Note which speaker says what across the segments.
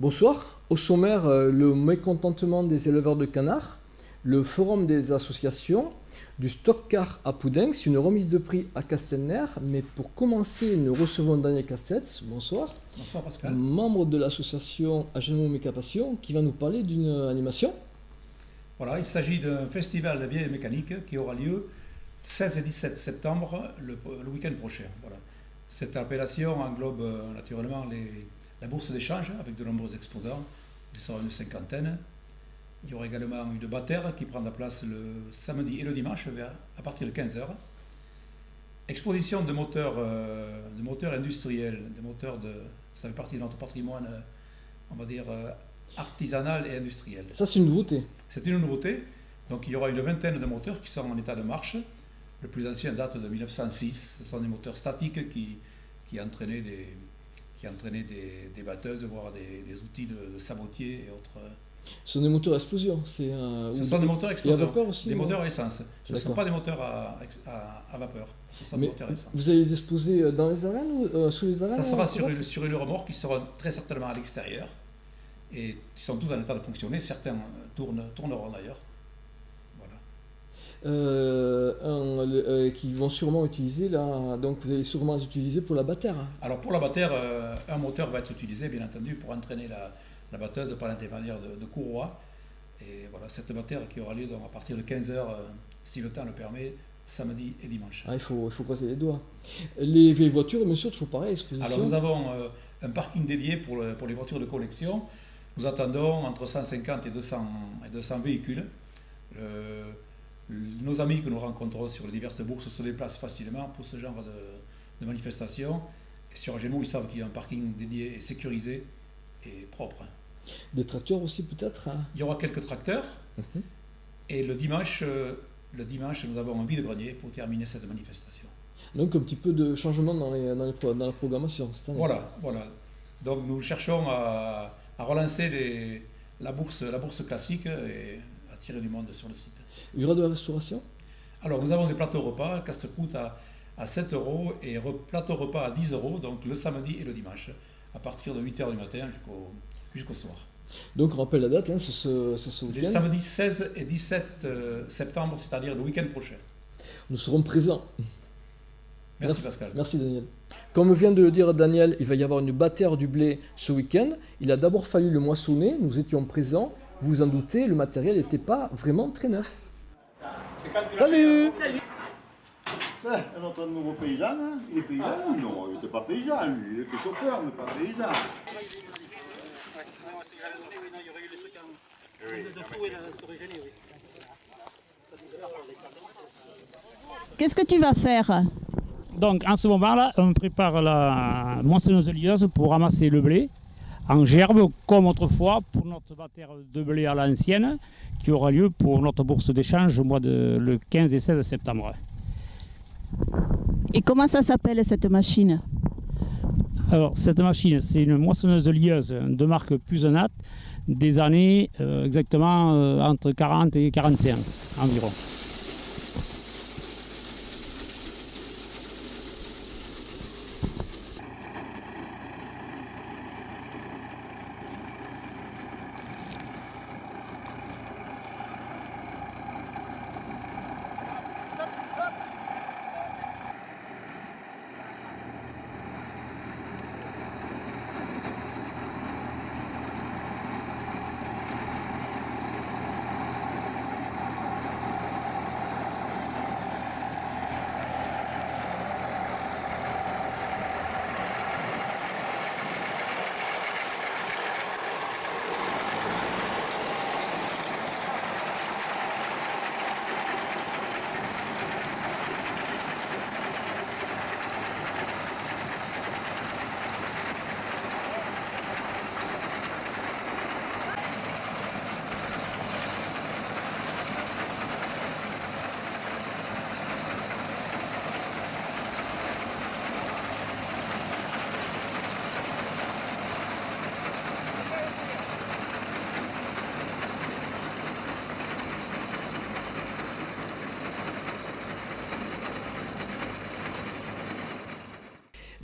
Speaker 1: Bonsoir. Au sommaire, le mécontentement des éleveurs de canards, le forum des associations, du stock car à Poudenx, une remise de prix à Castelner. Mais pour commencer, nous recevons Daniel Cassette. Bonsoir.
Speaker 2: Bonsoir Pascal.
Speaker 1: Membre de l'association Agenmo Méca Passion, qui va nous parler d'une animation.
Speaker 2: Voilà, il s'agit d'un festival de vieilles mécaniques qui aura lieu 16 et 17 septembre, le week-end prochain. Voilà. Cette appellation englobe naturellement la bourse d'échange avec de nombreux exposants, ils seront une cinquantaine. Il y aura également une bataire qui prendra place le samedi et le dimanche à partir de 15h. Exposition de moteurs industriels, ça fait partie de notre patrimoine, on va dire, artisanal et industriel.
Speaker 1: Ça, c'est une nouveauté.
Speaker 2: C'est une nouveauté. Donc il y aura une vingtaine de moteurs qui sont en état de marche. Le plus ancien date de 1906. Ce sont des moteurs statiques qui entraînaient des batteuses, voire des outils de sabotiers et autres.
Speaker 1: Ce sont des moteurs à explosion.
Speaker 2: Ce sont des moteurs à explosion.
Speaker 1: Et à vapeur aussi.
Speaker 2: Des moteurs à essence. Ce ne sont pas des moteurs à vapeur. Ce sont des moteurs à essence.
Speaker 1: Vous allez les exposer dans les arènes ou sous les arènes?
Speaker 2: Ça sera sur une remorque qui sera très certainement à l'extérieur. Et qui sont tous en état de fonctionner. Certains tourneront d'ailleurs.
Speaker 1: Qui vont sûrement utiliser là, donc vous allez sûrement les utiliser pour la bataire.
Speaker 2: Alors pour la bataire, un moteur va être utilisé bien entendu pour entraîner la batteuse par l'intermédiaire de courroies. Et voilà, cette bataire qui aura lieu donc à partir de 15h, si le temps le permet, samedi et dimanche.
Speaker 1: Ah, il faut croiser les doigts. Les vieilles voitures, monsieur, toujours pareil, exposition.
Speaker 2: Alors nous avons un parking dédié pour les voitures de collection. Nous attendons entre 150 et 200 véhicules. Nos amis que nous rencontrons sur les diverses bourses se déplacent facilement pour ce genre de manifestation. Et sur Agenmo, ils savent qu'il y a un parking dédié et sécurisé et propre.
Speaker 1: Des tracteurs aussi peut-être hein?
Speaker 2: Il y aura quelques tracteurs. Et le dimanche, nous avons un vide-grenier pour terminer cette manifestation.
Speaker 1: Donc un petit peu de changement dans la programmation cette année.
Speaker 2: Voilà. Donc nous cherchons à relancer la bourse classique et attirer du monde sur le site.
Speaker 1: Il y aura de la restauration?
Speaker 2: Alors nous avons des plateaux repas, casse-croûte à 7 € et plateau repas à 10 €, donc le samedi et le dimanche, à partir de 8h du matin jusqu'au soir.
Speaker 1: Donc on rappelle la date, hein, c'est ce week-end.
Speaker 2: Les samedis 16 et 17 septembre, c'est-à-dire le week-end prochain.
Speaker 1: Nous serons présents.
Speaker 2: Merci Pascal.
Speaker 1: Merci Daniel. Comme vient de le dire Daniel, il va y avoir une bataire du blé ce week-end. Il a d'abord fallu le moissonner, nous étions présents. Vous vous en doutez, le matériel n'était pas vraiment très neuf. Salut.
Speaker 3: Un autre nouveau paysan, hein. Il est paysan? Non, il n'était pas paysan, lui. Il était chauffeur, mais pas paysan.
Speaker 4: Qu'est-ce que tu vas faire?
Speaker 5: Donc en ce moment-là, on prépare la moissonneuse lieuse pour ramasser le blé en gerbe, comme autrefois pour notre bataire de blé à l'ancienne, qui aura lieu pour notre bourse d'échange le 15 et 16 septembre.
Speaker 4: Et comment ça s'appelle cette machine?
Speaker 5: Alors cette machine, c'est une moissonneuse lieuse de marque Pusenat, des années exactement entre 40 et 45 environ.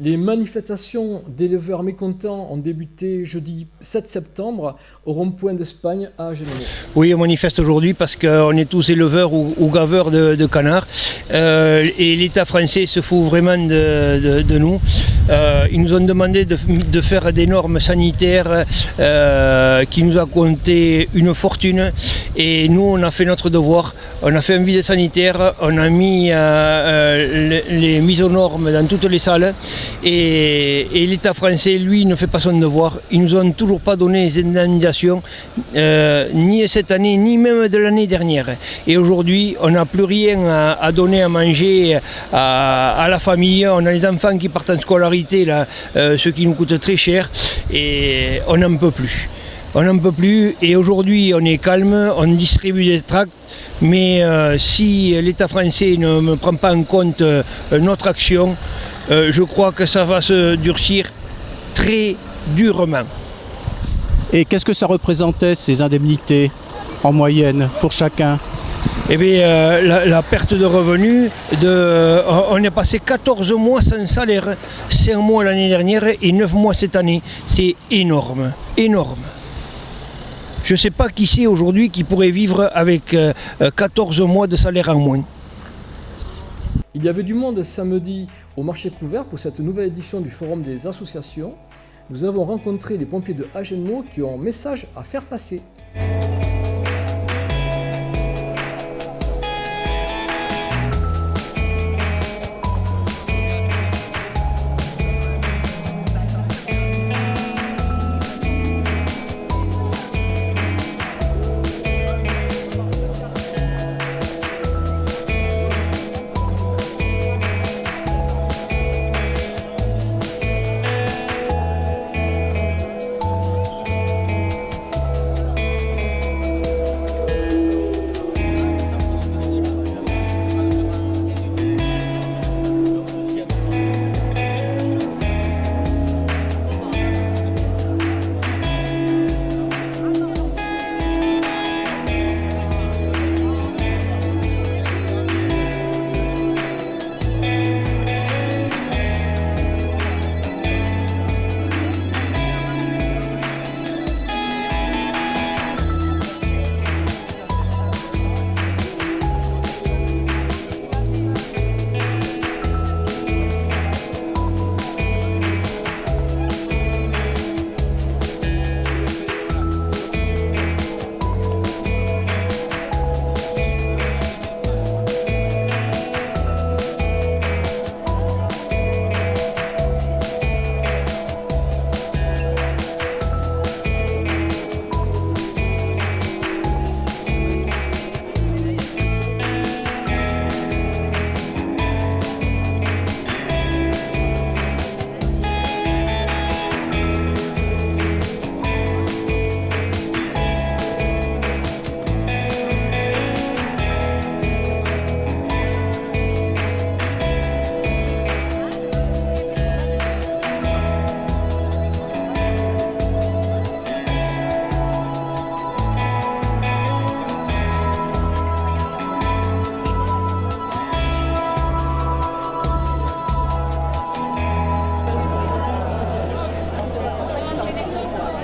Speaker 1: Les manifestations d'éleveurs mécontents ont débuté jeudi 7 septembre au rond-point d'Espagne à Agenmo.
Speaker 6: Oui, on manifeste aujourd'hui parce qu'on est tous éleveurs ou gaveurs de canards et l'État français se fout vraiment de nous. Ils nous ont demandé de faire des normes sanitaires qui nous a coûté une fortune et nous on a fait notre devoir. On a fait un vide sanitaire, on a mis les mises aux normes dans toutes les salles. Et l'État français, lui, ne fait pas son devoir. Ils nous ont toujours pas donné les indemnisations, ni cette année, ni même de l'année dernière. Et aujourd'hui, on n'a plus rien à donner à manger à la famille. On a les enfants qui partent en scolarité, là, ce qui nous coûte très cher, et on n'en peut plus. On n'en peut plus et aujourd'hui on est calme, on distribue des tracts, mais si l'État français ne prend pas en compte notre action, je crois que ça va se durcir très durement.
Speaker 7: Et qu'est-ce que ça représentait ces indemnités en moyenne pour chacun?
Speaker 6: Eh bien, la perte de revenus, on est passé 14 mois sans salaire, 5 mois l'année dernière et 9 mois cette année. C'est énorme, énorme. Je ne sais pas qui c'est aujourd'hui qui pourrait vivre avec 14 mois de salaire en moins.
Speaker 1: Il y avait du monde samedi au marché couvert pour cette nouvelle édition du Forum des associations. Nous avons rencontré les pompiers de Agenmo qui ont un message à faire passer.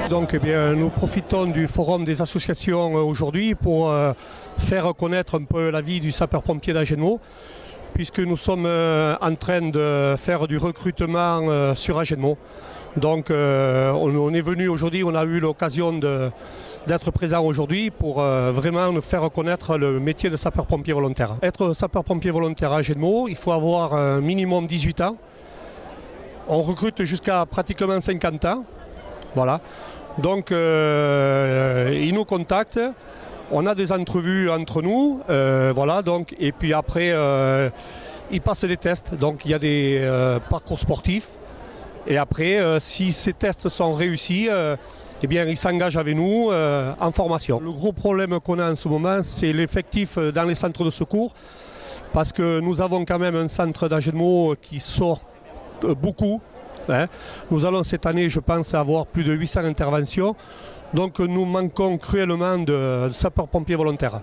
Speaker 8: Donc, nous profitons du forum des associations aujourd'hui pour faire connaître un peu la vie du sapeur-pompier d'Agenmo, puisque nous sommes en train de faire du recrutement sur Agenmo. Donc on est venu aujourd'hui, on a eu l'occasion d'être présent aujourd'hui pour vraiment nous faire connaître le métier de sapeur-pompier volontaire. Être sapeur-pompier volontaire à Agenmo, il faut avoir un minimum 18 ans. On recrute jusqu'à pratiquement 50 ans. Voilà. Donc ils nous contactent, on a des entrevues entre nous, voilà, donc, et puis après ils passent des tests, donc il y a des parcours sportifs, et après si ces tests sont réussis, eh bien, ils s'engagent avec nous en formation. Le gros problème qu'on a en ce moment, c'est l'effectif dans les centres de secours, parce que nous avons quand même un centre d'Agenmo qui sort beaucoup. Nous allons cette année, je pense, avoir plus de 800 interventions. Donc nous manquons cruellement de sapeurs-pompiers volontaires.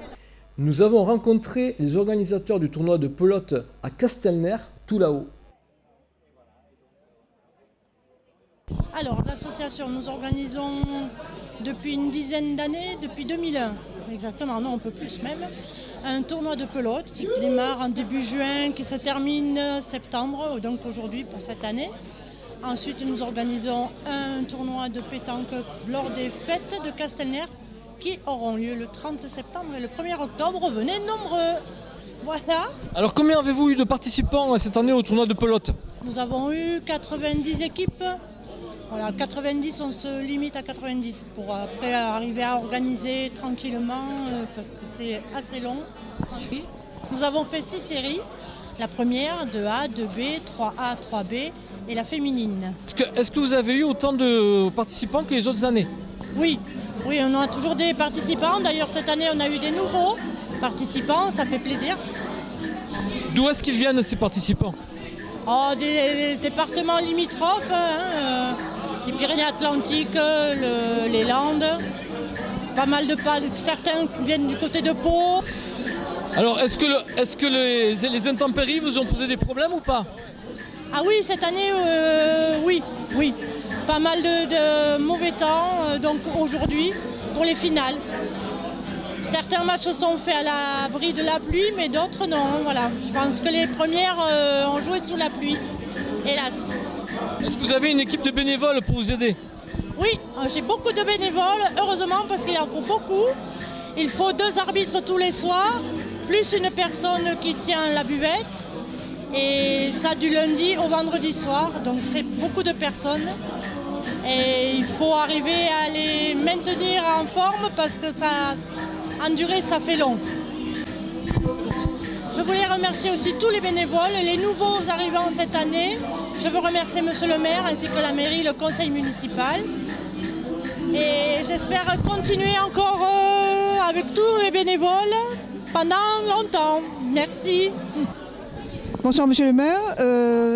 Speaker 1: Nous avons rencontré les organisateurs du tournoi de pelote à Castelnaire, tout là-haut.
Speaker 9: Alors, l'association, nous organisons depuis une dizaine d'années, depuis 2001, exactement, non, un peu plus même, un tournoi de pelote qui démarre en début juin, qui se termine septembre, donc aujourd'hui pour cette année. Ensuite, nous organisons un tournoi de pétanque lors des fêtes de Castelner qui auront lieu le 30 septembre et le 1er octobre. Venez nombreux. Voilà.
Speaker 1: Alors combien avez-vous eu de participants cette année au tournoi de pelote?
Speaker 9: Nous avons eu 90 équipes. Voilà, 90, on se limite à 90 pour après arriver à organiser tranquillement parce que c'est assez long. Nous avons fait 6 séries. La première, 2A, 2B, 3A, 3B et la féminine.
Speaker 1: Est-ce que vous avez eu autant de participants que les autres années?
Speaker 9: Oui, on a toujours des participants. D'ailleurs, cette année, on a eu des nouveaux participants, ça fait plaisir.
Speaker 1: D'où est-ce qu'ils viennent ces participants?
Speaker 9: Des départements limitrophes, les Pyrénées-Atlantiques, les Landes, pas mal de certains viennent du côté de Pau.
Speaker 1: Alors, est-ce que les intempéries vous ont posé des problèmes ou pas?
Speaker 9: Ah oui, cette année, oui. Pas mal de mauvais temps, donc aujourd'hui, pour les finales. Certains matchs se sont faits à l'abri de la pluie, mais d'autres non. Voilà. Je pense que les premières ont joué sous la pluie, hélas.
Speaker 1: Est-ce que vous avez une équipe de bénévoles pour vous aider?
Speaker 9: Oui, j'ai beaucoup de bénévoles, heureusement, parce qu'il en faut beaucoup. Il faut 2 arbitres tous les soirs, plus une personne qui tient la buvette. Et ça du lundi au vendredi soir, donc c'est beaucoup de personnes. Et il faut arriver à les maintenir en forme parce que ça, en durée, ça fait long. Je voulais remercier aussi tous les bénévoles, les nouveaux arrivants cette année. Je veux remercier Monsieur le maire ainsi que la mairie, le conseil municipal. Et j'espère continuer encore avec tous les bénévoles pendant longtemps. Merci.
Speaker 10: Bonsoir Monsieur le maire,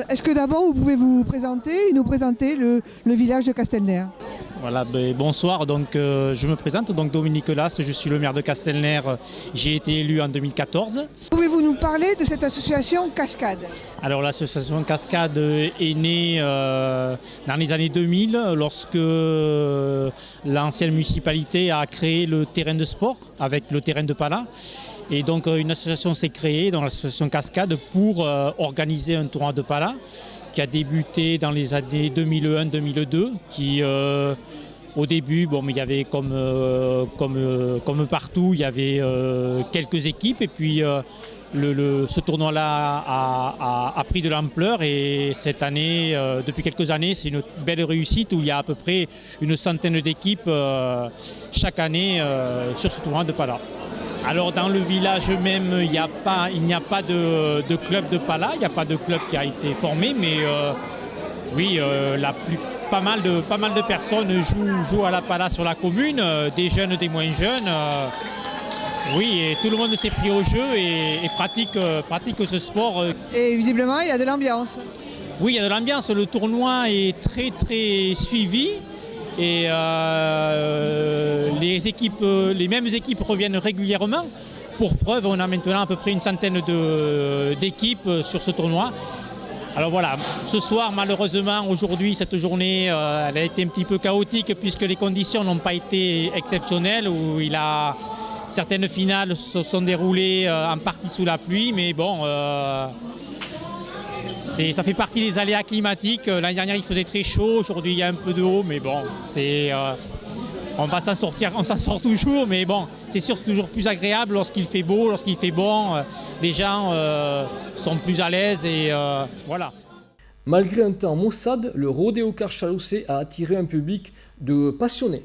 Speaker 10: est-ce que d'abord vous pouvez nous présenter le village de Castelner?
Speaker 5: Voilà, bonsoir, donc je me présente, donc Dominique Last, je suis le maire de Castelner, j'ai été élu en 2014.
Speaker 10: Pouvez-vous nous parler de cette association Cascade?
Speaker 5: Alors l'association Cascade est née dans les années 2000 lorsque l'ancienne municipalité a créé le terrain de sport avec le terrain de Pala. Et donc une association s'est créée, dans l'association Cascade, pour organiser un tournoi de Pala qui a débuté dans les années 2001-2002, qui au début, il y avait comme partout, il y avait quelques équipes et puis ce tournoi-là a pris de l'ampleur et cette année, depuis quelques années, c'est une belle réussite où il y a à peu près une centaine d'équipes chaque année sur ce tournoi de Pala. Alors dans le village même, il n'y a pas de club de Pala, il n'y a pas de club qui a été formé, mais pas mal de personnes jouent à la Pala sur la commune, des jeunes, des moins jeunes. Et tout le monde s'est pris au jeu et pratique ce sport.
Speaker 10: Et visiblement, il y a de l'ambiance.
Speaker 5: Oui, il y a de l'ambiance. Le tournoi est très très suivi. Et les mêmes équipes reviennent régulièrement. Pour preuve, on a maintenant à peu près une centaine d'équipes sur ce tournoi. Alors voilà, ce soir, malheureusement, aujourd'hui, cette journée, elle a été un petit peu chaotique puisque les conditions n'ont pas été exceptionnelles, où certaines finales se sont déroulées en partie sous la pluie, mais bon... ça fait partie des aléas climatiques. L'année dernière, il faisait très chaud. Aujourd'hui, il y a un peu de haut. Mais bon, on va s'en sortir. On s'en sort toujours. Mais bon, c'est sûr toujours plus agréable lorsqu'il fait beau, lorsqu'il fait bon. Les gens sont plus à l'aise. Et voilà.
Speaker 1: Malgré un temps maussade, le rodéo car Chaloussé a attiré un public de passionnés.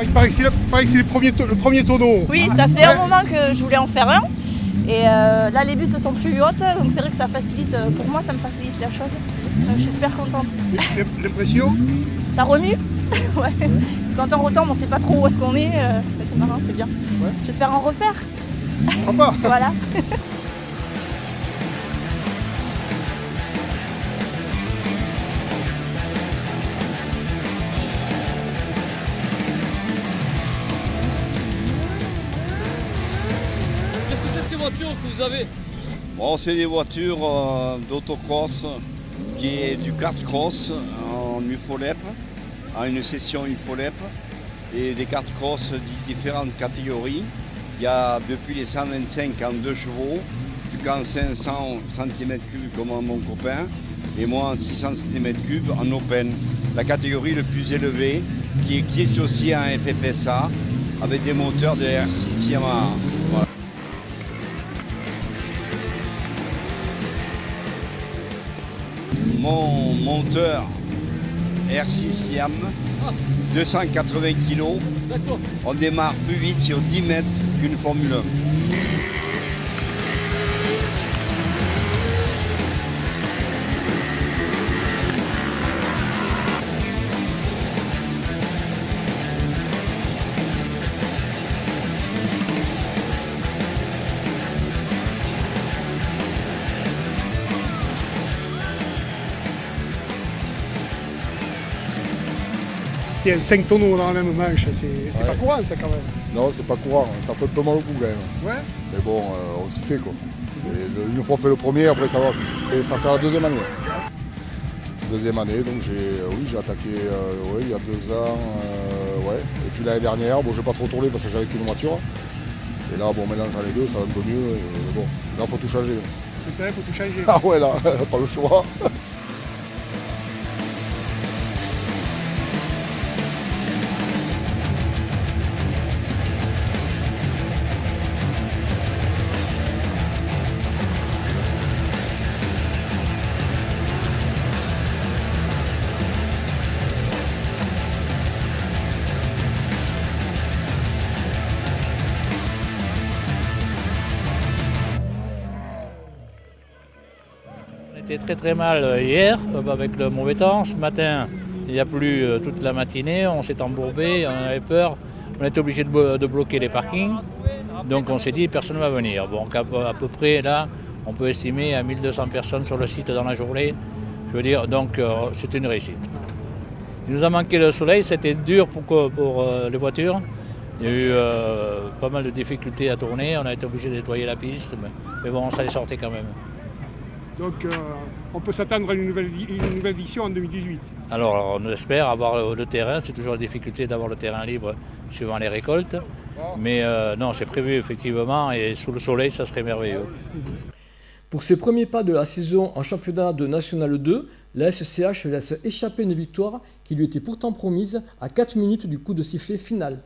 Speaker 8: Il paraît que c'est le premier tonneau.
Speaker 11: Oui, ça faisait un moment que je voulais en faire un. Et là, les buts sont plus hautes, donc c'est vrai que ça facilite, pour moi, ça me facilite la chose. Je suis super contente.
Speaker 8: L'impression?
Speaker 11: Ça remue. Ouais. Quand on retombe, on sait pas trop où est-ce qu'on est. C'est marrant, c'est bien.
Speaker 12: Ouais.
Speaker 11: J'espère en refaire.
Speaker 12: Pourquoi pas?
Speaker 11: Voilà.
Speaker 1: Qu'est-ce que c'est ces voitures que vous avez?
Speaker 13: Bon, c'est des voitures d'autocross, qui est du kart cross en UFOLEP, en une session UFOLEP, et des kart cross de différentes catégories. Il y a depuis les 125 en 2 chevaux, jusqu'en 500 cm3 comme mon copain, et moi en 600 cm3 en open. La catégorie le plus élevée, qui existe aussi en FFSA, avec des moteurs de R6 Yamaha. Voilà. Mon moteur R6 Yam, 280 kg, on démarre plus vite sur 10 mètres qu'une Formule 1.
Speaker 12: Il y a 5 tonneaux dans la même manche, c'est pas courant ça quand même.
Speaker 14: Non, c'est pas courant, ça fait un peu mal au cou quand même.
Speaker 12: Ouais.
Speaker 14: Mais bon, on s'y fait quoi. Une fois fait le premier, après ça va. Et ça fait la deuxième année. Deuxième année, donc j'ai attaqué il y a 2 ans. Ouais. Et puis l'année dernière, bon, j'ai pas trop tourné parce que j'avais qu'une voiture. Et là, bon, mélangeant les deux, ça va un peu mieux. Mais bon, là, faut tout changer.
Speaker 12: Maintenant, il faut tout changer.
Speaker 14: Ah ouais, là, pas le choix.
Speaker 15: On était très mal hier avec le mauvais temps. Ce matin, il n'y a plu toute la matinée, on s'est embourbé, on avait peur. On était obligé de bloquer les parkings. Donc on s'est dit personne ne va venir. Bon, à peu près là, on peut estimer à 1200 personnes sur le site dans la journée. Je veux dire, donc c'est une réussite. Il nous a manqué le soleil, c'était dur pour les voitures. Il y a eu pas mal de difficultés à tourner, on a été obligé de nettoyer la piste, mais bon, ça est sorti quand même.
Speaker 12: Donc on peut s'attendre à une nouvelle édition en 2018.
Speaker 15: Alors on espère avoir le terrain, c'est toujours la difficulté d'avoir le terrain libre suivant les récoltes. Mais non, c'est prévu effectivement et sous le soleil, ça serait merveilleux.
Speaker 1: Pour ses premiers pas de la saison en championnat de National 2, la SCH laisse échapper une victoire qui lui était pourtant promise à 4 minutes du coup de sifflet final.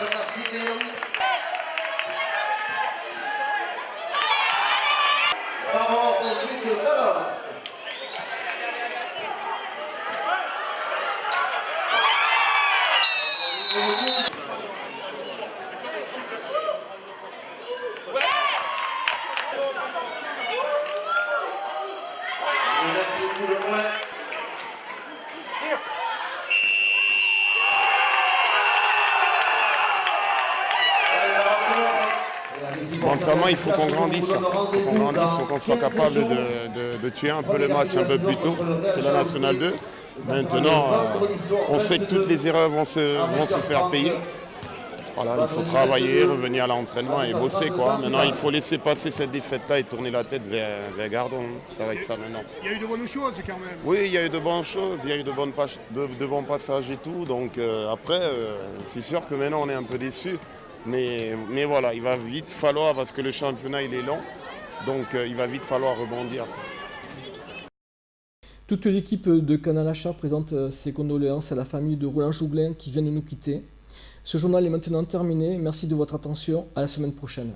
Speaker 16: merci Léon. Bravo au duc de Valence.
Speaker 17: Mentalement, il faut qu'on grandisse. Il faut qu'on soit capable de tuer un peu le match un peu plus tôt. C'est la Nationale 2. Maintenant, on sait que toutes les erreurs vont se faire payer. Voilà, il faut travailler, revenir à l'entraînement et bosser, quoi. Maintenant, il faut laisser passer cette défaite-là et tourner la tête vers Gardon. Ça va être ça maintenant.
Speaker 12: Il y a eu de bonnes choses quand même.
Speaker 17: Oui, il y a eu de bonnes choses, il y a eu de bons passages et tout. Donc après, c'est sûr que maintenant on est un peu déçus. Mais voilà, il va vite falloir, parce que le championnat il est long, donc il va vite falloir rebondir.
Speaker 1: Toute l'équipe de Canal Achat présente ses condoléances à la famille de Roland Jouglin qui vient de nous quitter. Ce journal est maintenant terminé. Merci de votre attention. À la semaine prochaine.